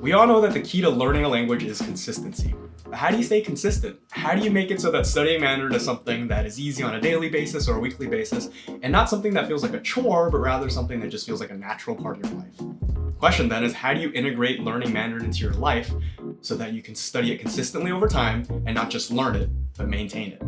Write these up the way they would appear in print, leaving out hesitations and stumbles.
We all know that the key to learning a language is consistency. But how do you stay consistent? How do you make it so that studying Mandarin is something that is easy on a daily basis or a weekly basis, and not something that feels like a chore, but rather something that just feels like a natural part of your life? The question then is, how do you integrate learning Mandarin into your life so that you can study it consistently over time and not just learn it, but maintain it?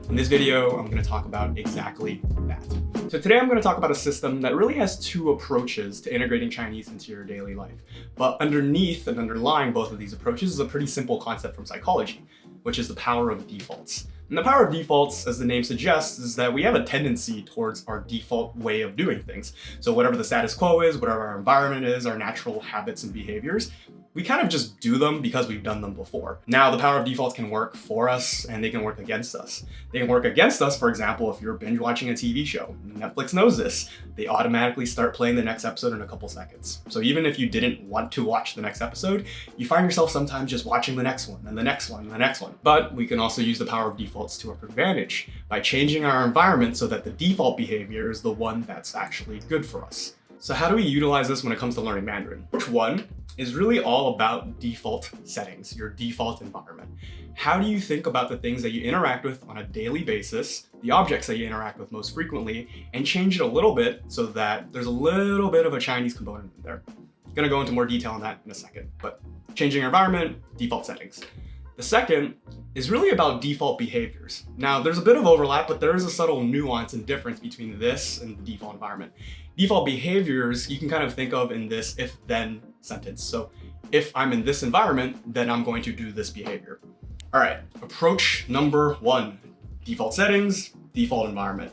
In this video, I'm going to talk about exactly that. So today I'm going to talk about a system that really has two approaches to integrating Chinese into your daily life. But underneath and underlying both of these approaches is a pretty simple concept from psychology, which is the power of defaults. And the power of defaults, as the name suggests, is that we have a tendency towards our default way of doing things. So whatever the status quo is, whatever our environment is, our natural habits and behaviors, we kind of just do them because we've done them before. Now, the power of defaults can work for us and they can work against us. They can work against us, for example, if you're binge watching a TV show. Netflix knows this. They automatically start playing the next episode in a couple seconds. So even if you didn't want to watch the next episode, you find yourself sometimes just watching the next one and the next one and the next one. But we can also use the power of defaults to our advantage by changing our environment so that the default behavior is the one that's actually good for us. So how do we utilize this when it comes to learning Mandarin? Which one is really all about default settings, your default environment. How do you think about the things that you interact with on a daily basis, the objects that you interact with most frequently, and change it a little bit so that there's a little bit of a Chinese component in there? I'm gonna go into more detail on that in a second, but changing your environment, default settings. The second is really about default behaviors. Now, there's a bit of overlap, but there is a subtle nuance and difference between this and the default environment. Default behaviors, you can kind of think of in this if-then sentence. So if I'm in this environment, then I'm going to do this behavior. All right, approach number one, default settings, default environment.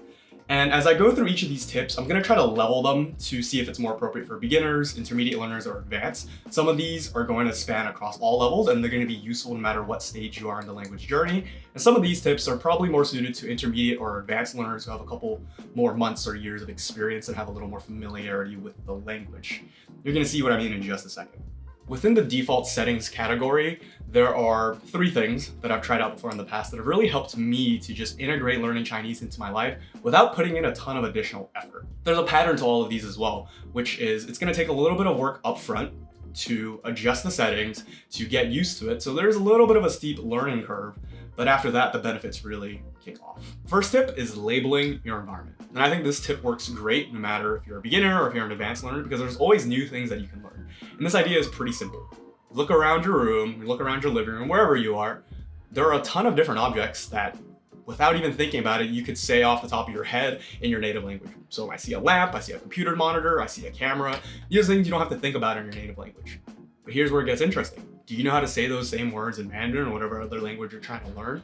And as I go through each of these tips, I'm gonna try to level them to see if it's more appropriate for beginners, intermediate learners, or advanced. Some of these are going to span across all levels and they're gonna be useful no matter what stage you are in the language journey. And some of these tips are probably more suited to intermediate or advanced learners who have a couple more months or years of experience and have a little more familiarity with the language. You're gonna see what I mean in just a second. Within the default settings category, there are three things that I've tried out before in the past that have really helped me to just integrate learning Chinese into my life without putting in a ton of additional effort. There's a pattern to all of these as well, which is it's gonna take a little bit of work up front to adjust the settings, to get used to it. So there's a little bit of a steep learning curve, but after that, the benefits really kick off. First tip is labeling your environment. And I think this tip works great no matter if you're a beginner or if you're an advanced learner, because there's always new things that you can learn. And this idea is pretty simple. Look around your room, look around your living room, wherever you are, there are a ton of different objects that, without even thinking about it, you could say off the top of your head in your native language. So I see a lamp, I see a computer monitor, I see a camera. These are things you don't have to think about in your native language. But here's where it gets interesting. Do you know how to say those same words in Mandarin or whatever other language you're trying to learn?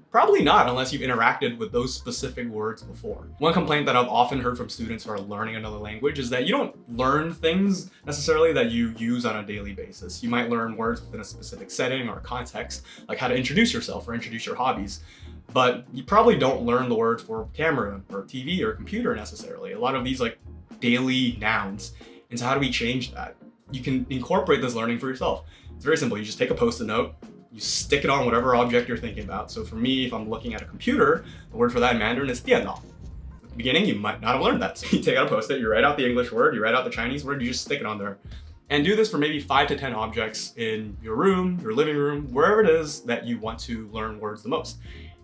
Probably not, unless you've interacted with those specific words before. One complaint that I've often heard from students who are learning another language is that you don't learn things necessarily that you use on a daily basis. You might learn words within a specific setting or context, like how to introduce yourself or introduce your hobbies. But you probably don't learn the words for camera or TV or computer necessarily. A lot of these like daily nouns. And so how do we change that? You can incorporate this learning for yourself. It's very simple. You just take a Post-it note, you stick it on whatever object you're thinking about. So for me, if I'm looking at a computer, the word for that in Mandarin is 电脑. At the beginning, you might not have learned that. So you take out a Post-it, you write out the English word, you write out the Chinese word, you just stick it on there. And do this for maybe 5 to 10 objects in your room, your living room, wherever it is that you want to learn words the most.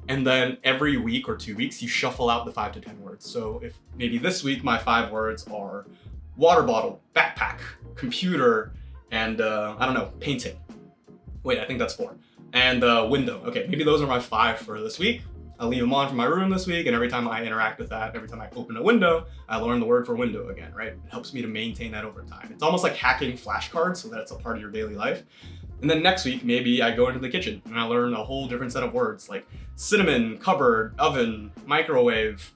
And then every week or 2 weeks, you shuffle out the 5 to 10 words. So if maybe this week my 5 words are water bottle, backpack, computer, and I don't know, painting. Wait, I think that's 4. And window. Okay, maybe those are my 5 for this week. I'll leave them on for my room this week, and every time I interact with that, every time I open a window, I learn the word for window again, right? It helps me to maintain that over time. It's almost like hacking flashcards so that it's a part of your daily life. And then next week, maybe I go into the kitchen and I learn a whole different set of words like cinnamon, cupboard, oven, microwave,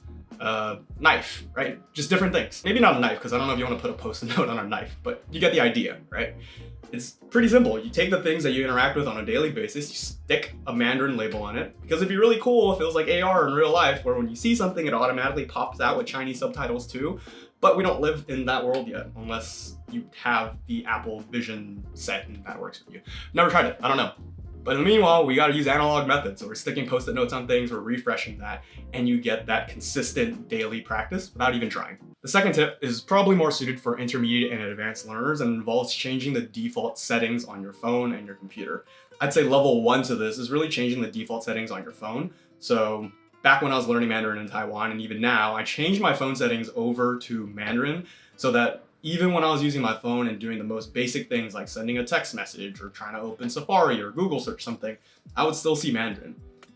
knife, right? Just different things. Maybe not a knife, because I don't know if you want to put a Post-it note on a knife, but you get the idea, right? It's pretty simple. You take the things that you interact with on a daily basis, you stick a Mandarin label on it, because it'd be really cool if it was like AR in real life, where when you see something, it automatically pops out with Chinese subtitles too. But we don't live in that world yet, unless you have the Apple Vision set and that works for you. Never tried it, I don't know. But in the meanwhile, we gotta use analog methods. So we're sticking Post-it notes on things, we're refreshing that, and you get that consistent daily practice without even trying. The second tip is probably more suited for intermediate and advanced learners and involves changing the default settings on your phone and your computer. I'd say level 1 to this is really changing the default settings on your phone. So back when I was learning Mandarin in Taiwan, and even now, I changed my phone settings over to Mandarin so that even when I was using my phone and doing the most basic things like sending a text message or trying to open Safari or Google search something, I would still see Mandarin.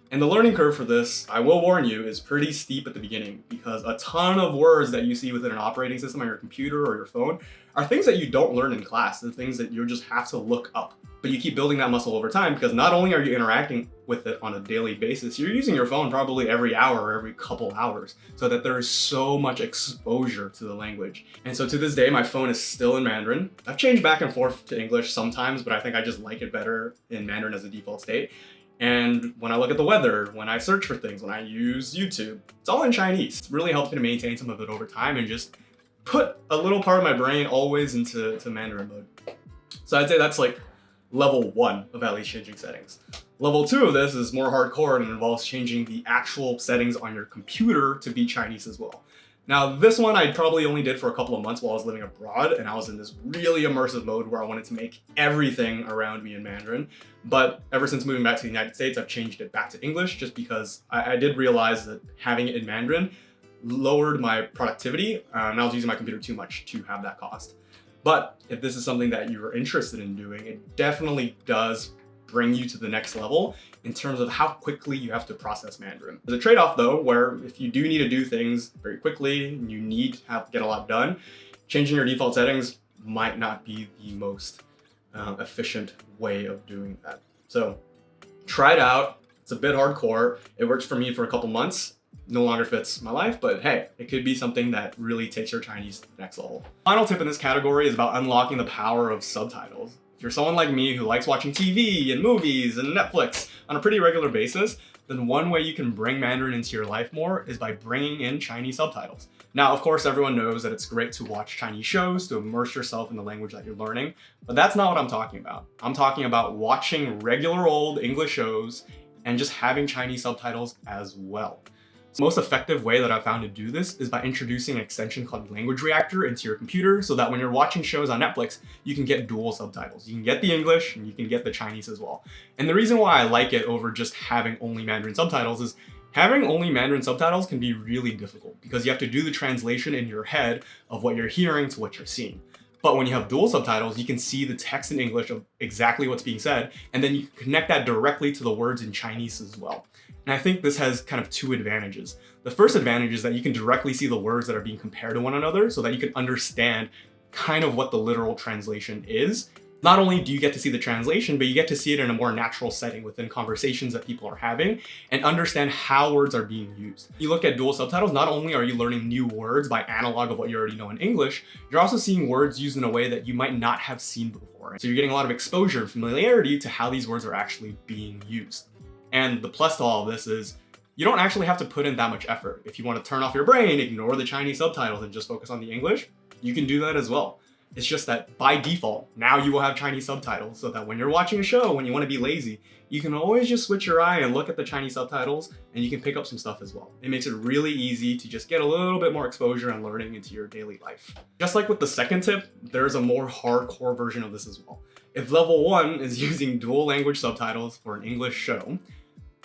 And the learning curve for this, I will warn you, is pretty steep at the beginning because a ton of words that you see within an operating system on your computer or your phone are things that you don't learn in class. They're things that you just have to look up. But you keep building that muscle over time because not only are you interacting with it on a daily basis, you're using your phone probably every hour or every couple hours, so that there is so much exposure to the language. And so to this day, my phone is still in Mandarin. I've changed back and forth to English sometimes, but I think I just like it better in Mandarin as a default state. And when I look at the weather, when I search for things, when I use YouTube, it's all in Chinese. It's really helped me to maintain some of it over time and just put a little part of my brain always into Mandarin mode. So I'd say that's like level 1 of at least changing settings. Level 2 of this is more hardcore and involves changing the actual settings on your computer to be Chinese as well. Now, this one I probably only did for a couple of months while I was living abroad, and I was in this really immersive mode where I wanted to make everything around me in Mandarin. But ever since moving back to the United States, I've changed it back to English just because I did realize that having it in Mandarin lowered my productivity, and I was using my computer too much to have that cost. But if this is something that you're interested in doing, it definitely does bring you to the next level in terms of how quickly you have to process Mandarin. There's a trade-off though, where if you do need to do things very quickly and you need to get a lot done, changing your default settings might not be the most efficient way of doing that. So try it out. It's a bit hardcore. It works for me for a couple months. No longer fits my life, but hey, it could be something that really takes your Chinese to the next level. Final tip in this category is about unlocking the power of subtitles. If you're someone like me who likes watching TV and movies and Netflix on a pretty regular basis, then one way you can bring Mandarin into your life more is by bringing in Chinese subtitles. Now, of course, everyone knows that it's great to watch Chinese shows to immerse yourself in the language that you're learning, but that's not what I'm talking about. I'm talking about watching regular old English shows and just having Chinese subtitles as well. The most effective way that I've found to do this is by introducing an extension called Language Reactor into your computer so that when you're watching shows on Netflix, you can get dual subtitles. You can get the English and you can get the Chinese as well. And the reason why I like it over just having only Mandarin subtitles is having only Mandarin subtitles can be really difficult because you have to do the translation in your head of what you're hearing to what you're seeing. But when you have dual subtitles, you can see the text in English of exactly what's being said, and then you can connect that directly to the words in Chinese as well. And I think this has kind of two advantages. The first advantage is that you can directly see the words that are being compared to one another so that you can understand kind of what the literal translation is. Not only do you get to see the translation, but you get to see it in a more natural setting within conversations that people are having and understand how words are being used. You look at dual subtitles, not only are you learning new words by analog of what you already know in English, you're also seeing words used in a way that you might not have seen before. So you're getting a lot of exposure and familiarity to how these words are actually being used. And the plus to all of this is you don't actually have to put in that much effort. If you want to turn off your brain, ignore the Chinese subtitles and just focus on the English, you can do that as well. It's just that by default, now you will have Chinese subtitles so that when you're watching a show, when you want to be lazy, you can always just switch your eye and look at the Chinese subtitles and you can pick up some stuff as well. It makes it really easy to just get a little bit more exposure and learning into your daily life. Just like with the second tip, there's a more hardcore version of this as well. If level 1 is using dual language subtitles for an English show,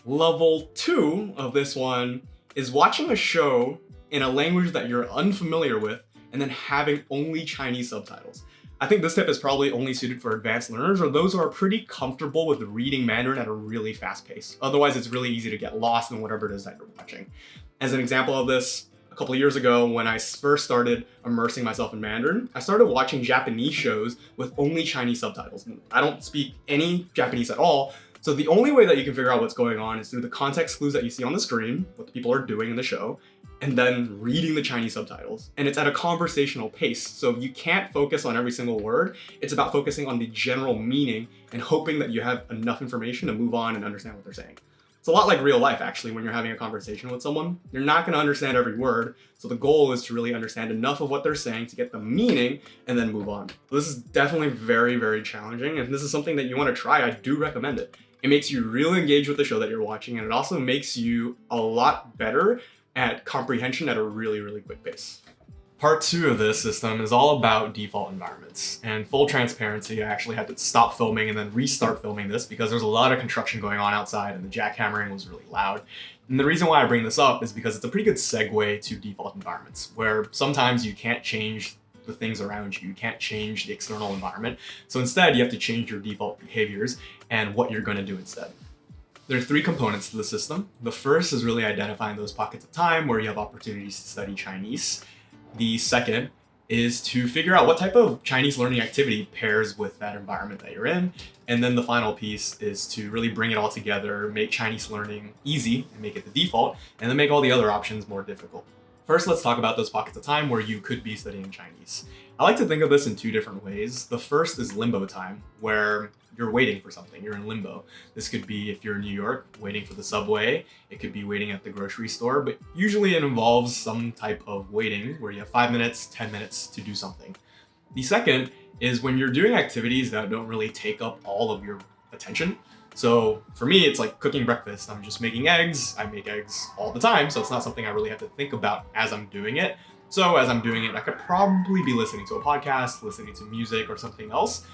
level 2 of this one is watching a show in a language that you're unfamiliar with and then having only Chinese subtitles. I think this tip is probably only suited for advanced learners or those who are pretty comfortable with reading Mandarin at a really fast pace. Otherwise, it's really easy to get lost in whatever it is that you're watching. As an example of this, a couple of years ago when I first started immersing myself in Mandarin, I started watching Japanese shows with only Chinese subtitles. I don't speak any Japanese at all, so the only way that you can figure out what's going on is through the context clues that you see on the screen, what the people are doing in the show, and then reading the Chinese subtitles. And it's at a conversational pace, so you can't focus on every single word. It's about focusing on the general meaning and hoping that you have enough information to move on and understand what they're saying. It's a lot like real life, actually, when you're having a conversation with someone. You're not going to understand every word, so the goal is to really understand enough of what they're saying to get the meaning and then move on. This is definitely very, very challenging, and if this is something that you want to try, I do recommend it. It makes you really engage with the show that you're watching, and it also makes you a lot better at comprehension at a really, really quick pace. Part 2 of this system is all about default environments. And full transparency, I actually had to stop filming and then restart filming this because there's a lot of construction going on outside and the jackhammering was really loud. And the reason why I bring this up is because it's a pretty good segue to default environments, where sometimes you can't change the things around you. You can't change the external environment. So instead, you have to change your default behaviors and what you're going to do instead. There are 3 components to the system. The first is really identifying those pockets of time where you have opportunities to study Chinese. The second is to figure out what type of Chinese learning activity pairs with that environment that you're in. And then the final piece is to really bring it all together, make Chinese learning easy and make it the default, and then make all the other options more difficult. First, let's talk about those pockets of time where you could be studying Chinese. I like to think of this in 2 different ways. The first is limbo time, where you're waiting for something, you're in limbo. This could be, if you're in New York, waiting for the subway. It could be waiting at the grocery store, but usually it involves some type of waiting where you have 5 minutes, 10 minutes to do something. The second is when you're doing activities that don't really take up all of your attention. So for me, it's like cooking breakfast. I'm just making eggs. I make eggs all the time, so it's not something I really have to think about as I'm doing it. So as I'm doing it, I could probably be listening to a podcast, listening to music or something else.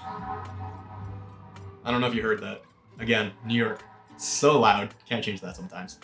I don't know if you heard that. Again, New York, so loud, can't change that sometimes.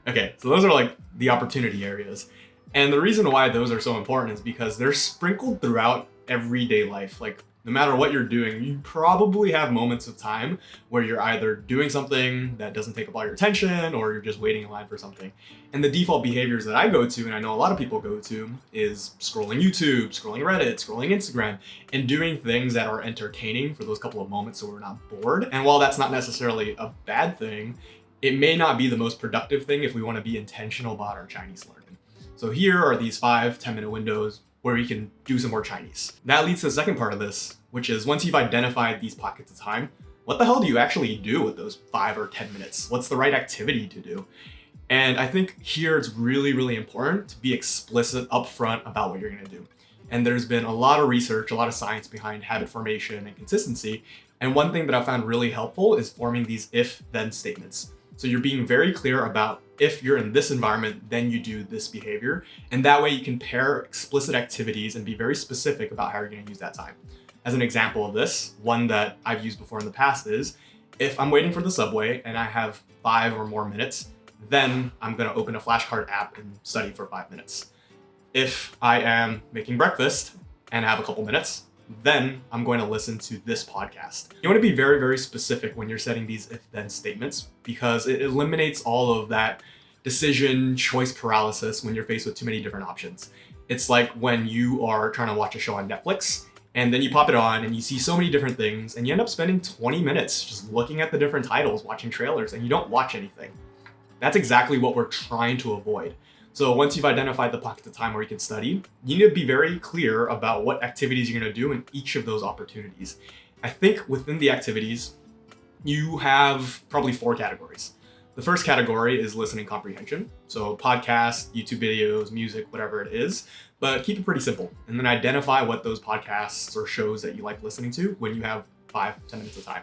Okay, so those are like the opportunity areas. And the reason why those are so important is because they're sprinkled throughout everyday life. Like, no matter what you're doing, you probably have moments of time where you're either doing something that doesn't take up all your attention or you're just waiting in line for something. And the default behaviors that I go to, and I know a lot of people go to, is scrolling YouTube, scrolling Reddit, scrolling Instagram, and doing things that are entertaining for those couple of moments so we're not bored. And while that's not necessarily a bad thing, it may not be the most productive thing if we want to be intentional about our Chinese learning. So here are these 5 10-minute windows where you can do some more Chinese. That leads to the second part of this, which is once you've identified these pockets of time, what the hell do you actually do with those 5 or 10 minutes? What's the right activity to do? And I think here it's really, really important to be explicit upfront about what you're gonna do. And there's been a lot of research, a lot of science behind habit formation and consistency. And one thing that I found really helpful is forming these if-then statements. So you're being very clear about if you're in this environment, then you do this behavior. And that way you can pair explicit activities and be very specific about how you're gonna use that time. As an example of this, one that I've used before in the past is, if I'm waiting for the subway and I have 5 or more minutes, then I'm gonna open a flashcard app and study for 5 minutes. If I am making breakfast and I have a couple minutes, then I'm going to listen to this podcast. You want to be very, very specific when you're setting these if-then statements because it eliminates all of that decision choice paralysis when you're faced with too many different options. It's like when you are trying to watch a show on Netflix and then you pop it on and you see so many different things and you end up spending 20 minutes just looking at the different titles, watching trailers, and you don't watch anything. That's exactly what we're trying to avoid. So once you've identified the pockets of time where you can study, you need to be very clear about what activities you're going to do in each of those opportunities. I think within the activities, you have probably 4 categories. The first category is listening comprehension. So podcasts, YouTube videos, music, whatever it is, but keep it pretty simple. And then identify what those podcasts or shows that you like listening to when you have 5-10 minutes of time.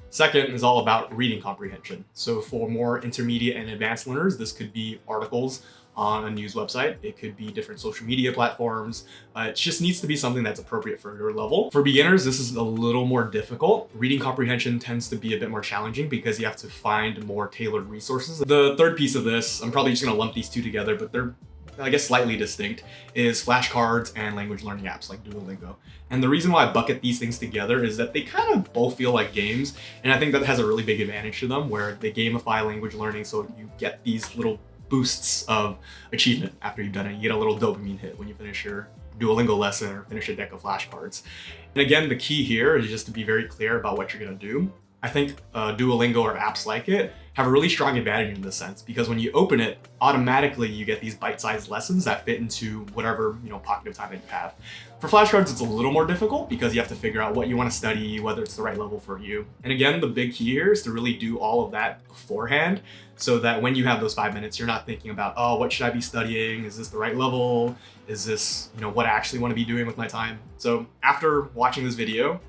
Second is all about reading comprehension. So for more intermediate and advanced learners, this could be articles on a news website. It could be different social media platforms. It just needs to be something that's appropriate for your level. For beginners, this is a little more difficult. Reading comprehension tends to be a bit more challenging because you have to find more tailored resources. The third piece of this, I'm probably just gonna lump these 2 together, but they're, I guess, slightly distinct, is flashcards and language learning apps like Duolingo. And the reason why I bucket these things together is that they kind of both feel like games. And I think that has a really big advantage to them where they gamify language learning so you get these little boosts of achievement after you've done it. You get a little dopamine hit when you finish your Duolingo lesson or finish a deck of flashcards. And again, the key here is just to be very clear about what you're gonna do. I think Duolingo or apps like it have a really strong advantage in this sense because when you open it, automatically you get these bite-sized lessons that fit into whatever pocket of time that you have. For flashcards, it's a little more difficult because you have to figure out what you want to study, whether it's the right level for you. And again, the big key here is to really do all of that beforehand so that when you have those 5 minutes, you're not thinking about, oh, what should I be studying? Is this the right level? Is this what I actually want to be doing with my time? So after watching this video,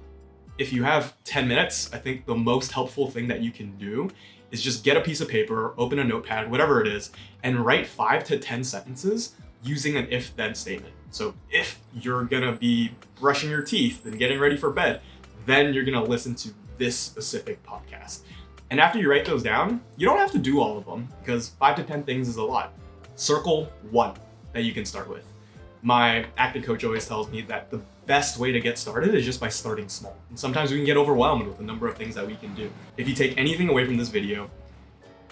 if you have 10 minutes, I think the most helpful thing that you can do is just get a piece of paper, open a notepad, whatever it is, and write 5 to 10 sentences using an if-then statement. So if you're gonna be brushing your teeth and getting ready for bed, then you're gonna listen to this specific podcast. And after you write those down, you don't have to do all of them because 5 to 10 things is a lot. Circle one that you can start with. My acting coach always tells me that the best way to get started is just by starting small. And sometimes we can get overwhelmed with the number of things that we can do. If you take anything away from this video,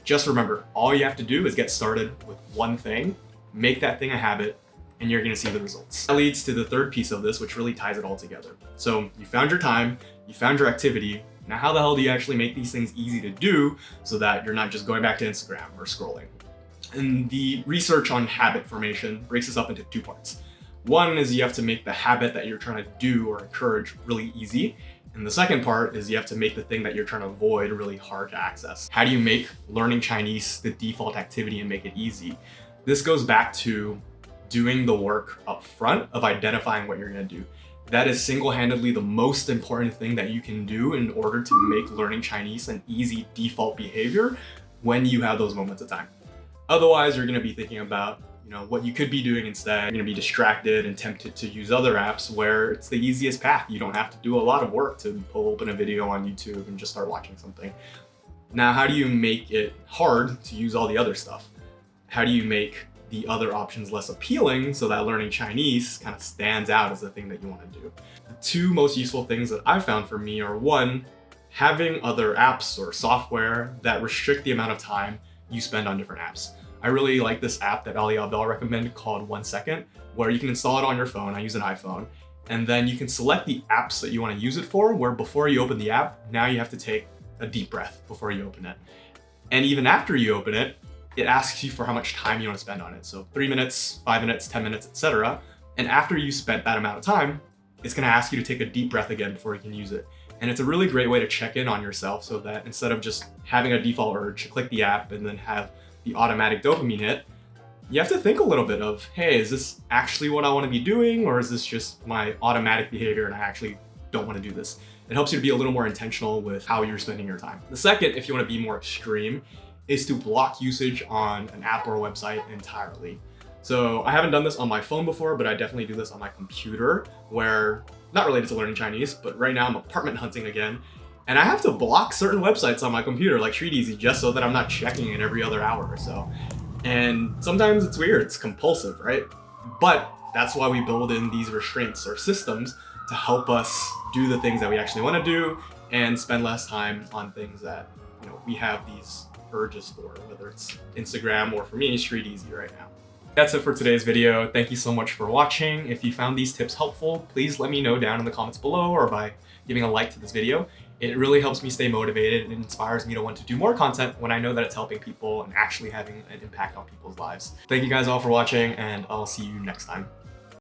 just remember, all you have to do is get started with one thing, make that thing a habit, and you're gonna see the results. That leads to the third piece of this, which really ties it all together. So you found your time, you found your activity. Now how the hell do you actually make these things easy to do so that you're not just going back to Instagram or scrolling? And the research on habit formation breaks this up into 2 parts. One is you have to make the habit that you're trying to do or encourage really easy. And the second part is you have to make the thing that you're trying to avoid really hard to access. How do you make learning Chinese the default activity and make it easy? This goes back to doing the work up front of identifying what you're gonna do. That is single-handedly the most important thing that you can do in order to make learning Chinese an easy default behavior when you have those moments of time. Otherwise, you're gonna be thinking about what you could be doing instead. You're gonna be distracted and tempted to use other apps where it's the easiest path. You don't have to do a lot of work to pull open a video on YouTube and just start watching something. Now, how do you make it hard to use all the other stuff? How do you make the other options less appealing so that learning Chinese kind of stands out as the thing that you want to do? The 2 most useful things that I found for me are, 1, having other apps or software that restrict the amount of time you spend on different apps. I really like this app that Ali Abdel recommended called 1 Second, where you can install it on your phone. I use an iPhone. And then you can select the apps that you want to use it for, where before you open the app, now you have to take a deep breath before you open it. And even after you open it, it asks you for how much time you want to spend on it. So 3 minutes, 5 minutes, 10 minutes, etc. And after you spent that amount of time, it's going to ask you to take a deep breath again before you can use it. And it's a really great way to check in on yourself so that instead of just having a default urge to click the app and then have the automatic dopamine hit, you have to think a little bit of, hey, is this actually what I want to be doing, or is this just my automatic behavior and I actually don't want to do this? It helps you to be a little more intentional with how you're spending your time. The second, if you want to be more extreme, is to block usage on an app or a website entirely. So I haven't done this on my phone before, but I definitely do this on my computer, where, not related to learning Chinese, but right now I'm apartment hunting again. And I have to block certain websites on my computer, like Treat Easy, just so that I'm not checking it every other hour or so. And sometimes it's weird, it's compulsive, right? But that's why we build in these restraints or systems to help us do the things that we actually want to do and spend less time on things that we have these urges for, whether it's Instagram or, for me, Treat Easy right now. That's it for today's video. Thank you so much for watching. If you found these tips helpful, please let me know down in the comments below or by giving a like to this video. It really helps me stay motivated and inspires me to want to do more content when I know that it's helping people and actually having an impact on people's lives. Thank you guys all for watching, and I'll see you next time.